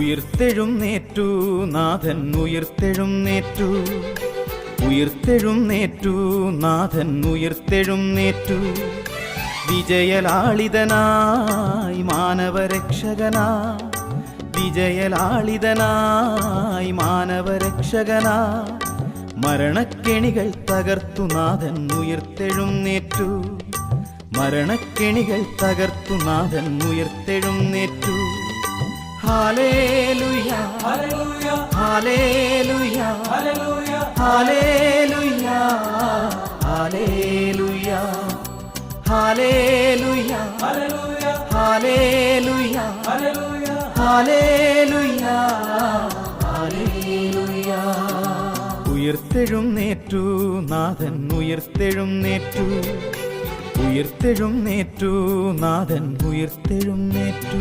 ഉയിർത്തെഴുന്നേറ്റു നാഥൻ ഉയിർത്തെഴുന്നേറ്റു, ഉയിർത്തെഴുന്നേറ്റു നാഥൻ ഉയിർത്തെഴുന്നേറ്റു. വിജയലാളിതനായി മാനവരക്ഷകനായി, വിജയലാളിതനായി മാനവരക്ഷകനായി മരണക്കെണികൾ തകർത്തു നാഥൻ ഉയിർത്തെഴുന്നേറ്റു, മരണക്കെണികൾ തകർത്തു നാഥൻ ഉയിർത്തെഴുന്നേറ്റു. ഹല്ലേലൂയ ഹല്ലേലൂയ ഹല്ലേലൂയ ഹല്ലേലൂയ ഹല്ലേലൂയ ഹല്ലേലൂയ ഹല്ലേലൂയ ഹല്ലേലൂയ ഹല്ലേലൂയ. ഉയിർത്തെഴുന്നേറ്റു നാഥൻ ഉയിർത്തെഴുന്നേറ്റു, ഉയിർത്തെഴുന്നേറ്റു നാഥൻ ഉയിർത്തെഴുന്നേറ്റു.